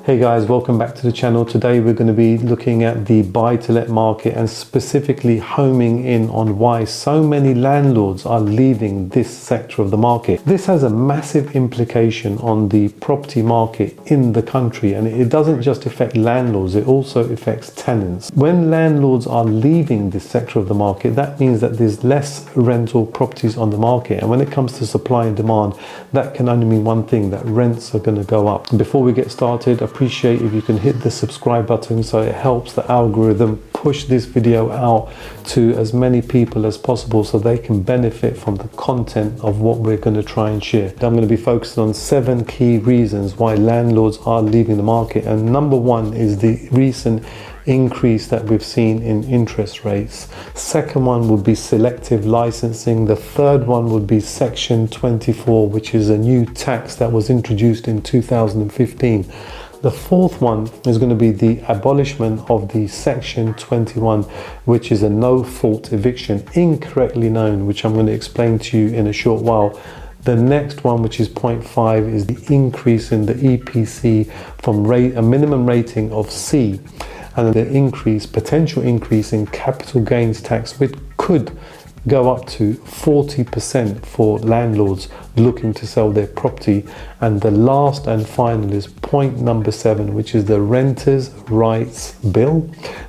Hey guys, welcome back to the channel. Today we're going to be looking at the buy-to-let market and specifically homing in on why so many landlords are leaving this sector of the market. This has a massive implication on the property market in the country, and it doesn't just affect landlords, it also affects tenants. When landlords are leaving this sector of the market, that means that there's less rental properties on the market, and when it comes to supply and demand, that can only mean one thing, that rents are going to go up. Before we get started, appreciate if you can hit the subscribe button so it helps the algorithm push this video out to as many people as possible so they can benefit from the content of what we're going to try and share. I'm going to be focusing on 7 key reasons why landlords are leaving the market, and number 1 is the recent increase that we've seen in interest rates. Second one would be selective licensing. The third one would be Section 24, which is a new tax that was introduced in 2015. The fourth one is going to be the abolishment of the Section 21, which is a no-fault eviction, incorrectly known, which I'm going to explain to you in a short while. The next one, which is point 5, is the increase in the EPC from a minimum rating of C, and the potential increase in capital gains tax, which could go up to 40% for landlords looking to sell their property. And the last and final is point number 7, which is the Renters' Rights Bill,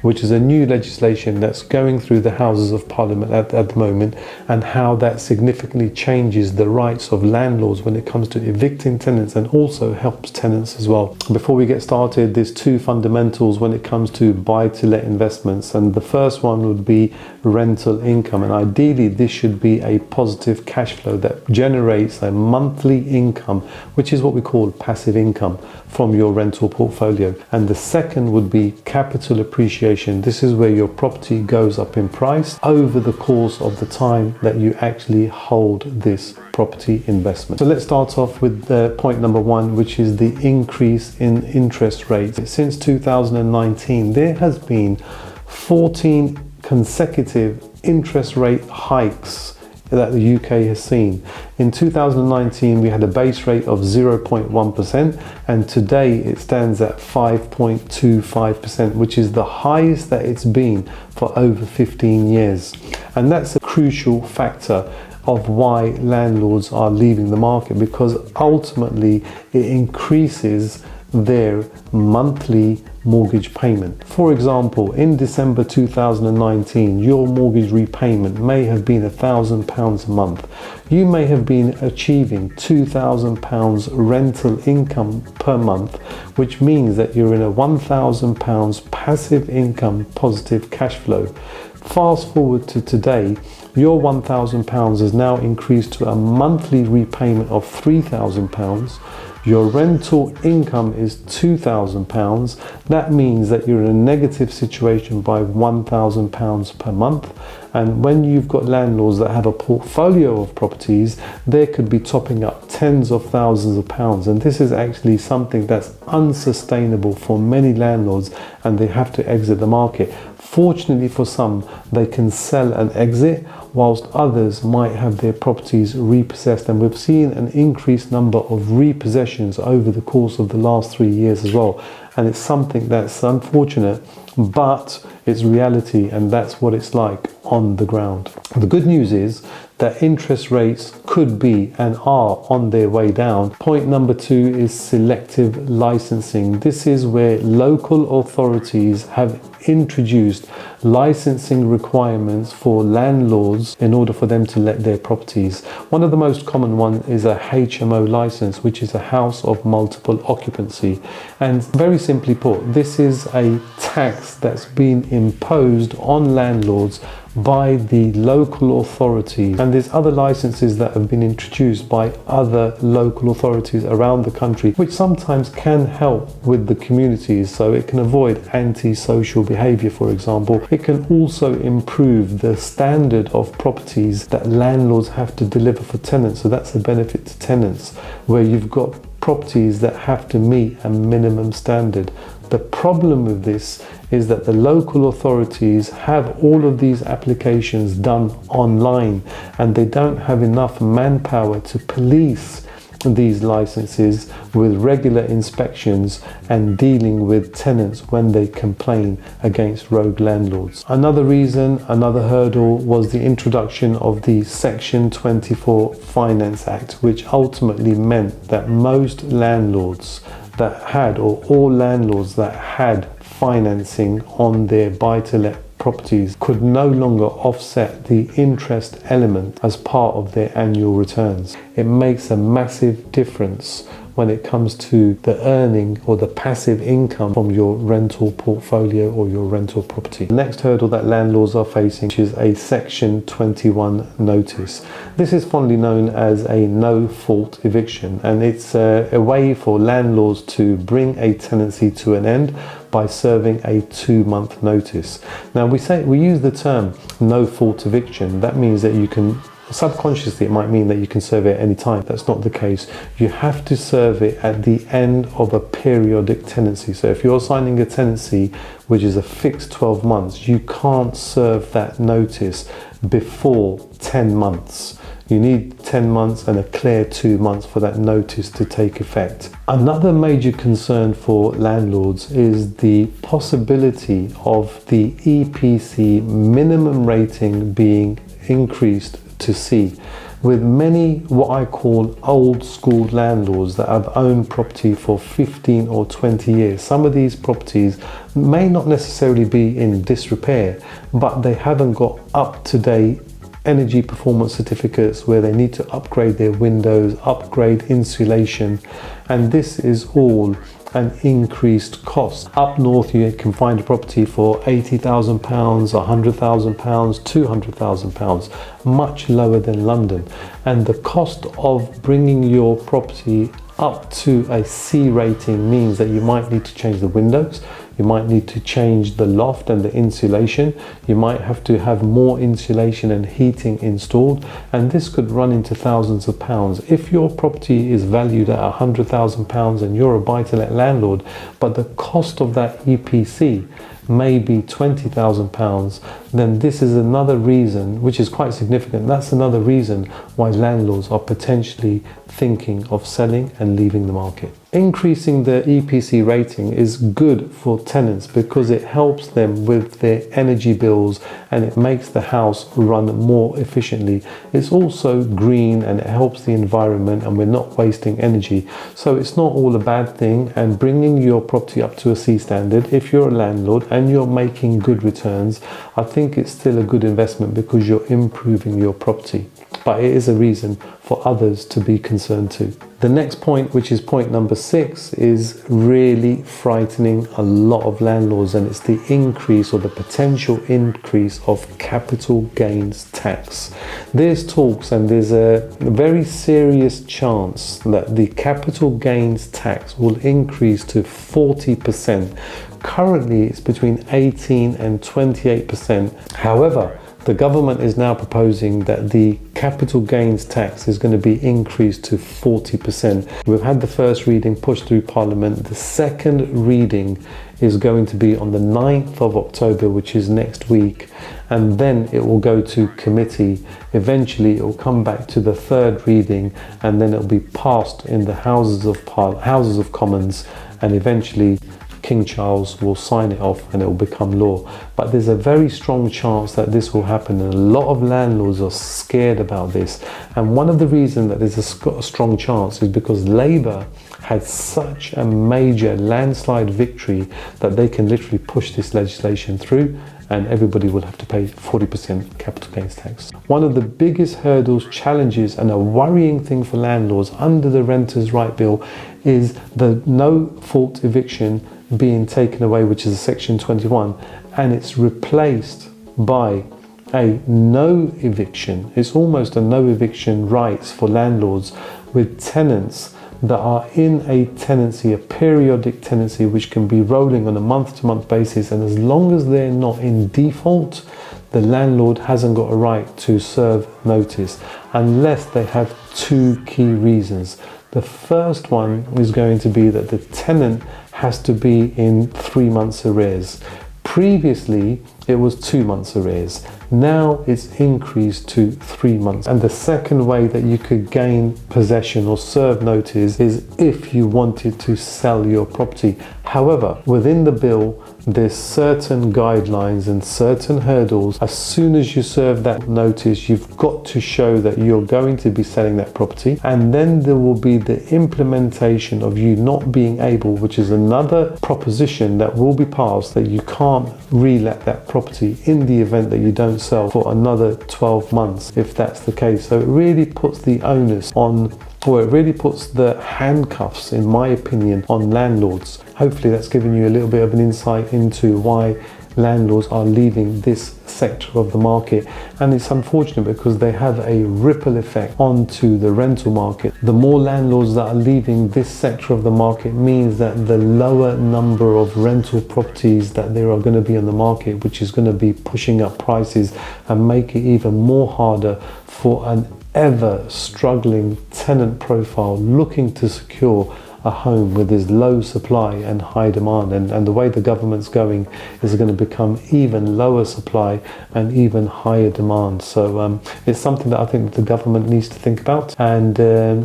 which is a new legislation that's going through the Houses of Parliament at the moment, and how that significantly changes the rights of landlords when it comes to evicting tenants, and also helps tenants as well. Before we get started, there's 2 fundamentals when it comes to buy-to-let investments, and the first one would be rental income, and ideally this should be a positive cash flow that generates a monthly income, which is what we call passive income from your rental portfolio. And the second would be capital appreciation. This is where your property goes up in price over the course of the time that you actually hold this property investment. So let's start off with point number 1, which is the increase in interest rates. Since 2019, there has been 14 consecutive interest rate hikes that the UK has seen. In 2019 we had a base rate of 0.1%, and today it stands at 5.25%, which is the highest that it's been for over 15 years. And that's a crucial factor of why landlords are leaving the market, because ultimately it increases their monthly mortgage payment. For example, in December 2019, your mortgage repayment may have been £1,000 a month. You may have been achieving £2,000 rental income per month, which means that you're in a £1,000 passive income positive cash flow. Fast forward to today, your £1,000 has now increased to a monthly repayment of £3,000. Your rental income is £2,000. That means that you're in a negative situation by £1,000 per month. And when you've got landlords that have a portfolio of properties, they could be topping up tens of thousands of pounds. And this is actually something that's unsustainable for many landlords, and they have to exit the market. Fortunately for some, they can sell and exit, whilst others might have their properties repossessed. And we've seen an increased number of repossessions over the course of the last 3 years as well. And it's something that's unfortunate, but it's reality, and that's what it's like on the ground. The good news is that interest rates could be and are on their way down. Point number 2 is selective licensing. This is where local authorities have introduced licensing requirements for landlords in order for them to let their properties. One of the most common one is a HMO license, which is a house of multiple occupancy. And very simply put, this is a tax that's been imposed on landlords by the local authority. And there's other licenses that have been introduced by other local authorities around the country, which sometimes can help with the communities, so it can avoid antisocial behavior, for example. It can also improve the standard of properties that landlords have to deliver for tenants, so that's a benefit to tenants, where you've got properties that have to meet a minimum standard. The problem with this is that the local authorities have all of these applications done online, and they don't have enough manpower to police these licenses with regular inspections and dealing with tenants when they complain against rogue landlords. Another reason, another hurdle was the introduction of the Section 24 Finance Act, which ultimately meant that most landlords that had, or all landlords that had financing on their buy-to-let properties could no longer offset the interest element as part of their annual returns. It makes a massive difference when it comes to the earning or the passive income from your rental portfolio or your rental property. The next hurdle that landlords are facing is a Section 21 notice. This is fondly known as a no-fault eviction, and it's a way for landlords to bring a tenancy to an end by serving a 2-month notice. Now we use the term no-fault eviction. That means that you can, subconsciously it might mean that you can serve it at any time. That's not the case. You have to serve it at the end of a periodic tenancy. So if you're signing a tenancy which is a fixed 12 months, you can't serve that notice before 10 months. You need 10 months and a clear 2 months for that notice to take effect. Another major concern for landlords is the possibility of the EPC minimum rating being increased to C, with many what I call old school landlords that have owned property for 15 or 20 years. Some of these properties may not necessarily be in disrepair, but they haven't got up-to-date energy performance certificates where they need to upgrade their windows, upgrade insulation, and this is all an increased cost. Up north you can find a property for £80,000, £100,000, £200,000, much lower than London, and the cost of bringing your property up to a C rating means that you might need to change the windows, you might need to change the loft and the insulation, you might have to have more insulation and heating installed, and this could run into thousands of pounds. If your property is valued at £100,000 and you're a buy-to-let landlord, but the cost of that EPC may be £20,000, then this is another reason, which is quite significant. That's another reason why landlords are potentially thinking of selling and leaving the market. Increasing the EPC rating is good for tenants because it helps them with their energy bills and it makes the house run more efficiently. It's also green and it helps the environment and we're not wasting energy. So it's not all a bad thing, and bringing your property up to a C standard, if you're a landlord and you're making good returns, I think it's still a good investment because you're improving your property. But it is a reason for others to be concerned too. The next point, which is point number 6, is really frightening a lot of landlords, and it's the increase or the potential increase of capital gains tax. There's talks and there's a very serious chance that the capital gains tax will increase to 40%. Currently it's between 18 and 28%. However, the government is now proposing that the capital gains tax is going to be increased to 40%. We've had the first reading pushed through Parliament. The second reading is going to be on the 9th of October, which is next week, and then it will go to committee. Eventually it will come back to the third reading, and then it will be passed in the Houses of Commons, and eventually King Charles will sign it off and it will become law. But there's a very strong chance that this will happen, and a lot of landlords are scared about this. And one of the reasons that there's a strong chance is because Labour had such a major landslide victory that they can literally push this legislation through and everybody will have to pay 40% capital gains tax. One of the biggest hurdles, challenges and a worrying thing for landlords under the Renters' Right Bill is the no-fault eviction being taken away, which is a Section 21, and it's replaced by a no eviction. It's almost a no eviction rights for landlords with tenants that are in a tenancy, a periodic tenancy, which can be rolling on a month-to-month basis, and as long as they're not in default, the landlord hasn't got a right to serve notice unless they have two key reasons. The first one is going to be that the tenant has to be in 3 months arrears. Previously, it was 2 months arrears. Now it's increased to 3 months. And the second way that you could gain possession or serve notice is if you wanted to sell your property. However, within the bill, there's certain guidelines and certain hurdles. As soon as you serve that notice, you've got to show that you're going to be selling that property, and then there will be the implementation of you not being able, which is another proposition that will be passed, that you can't re-let that property in the event that you don't sell for another 12 months if that's the case. So it really puts the onus on, or it really puts the handcuffs, in my opinion, on landlords. Hopefully that's given you a little bit of an insight into why landlords are leaving this sector of the market. And it's unfortunate because they have a ripple effect onto the rental market. The more landlords that are leaving this sector of the market means that the lower number of rental properties that there are going to be on the market, which is going to be pushing up prices and make it even more harder for an ever struggling tenant profile looking to secure a home with this low supply and high demand. And the way the government's going is going to become even lower supply and even higher demand. So it's something that I think the government needs to think about. And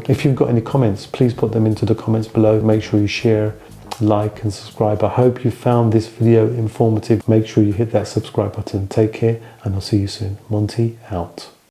if you've got any comments, please put them into the comments below. Make sure you share, like and subscribe. I hope you found this video informative. Make sure you hit that subscribe button. Take care and I'll see you soon. Monty out.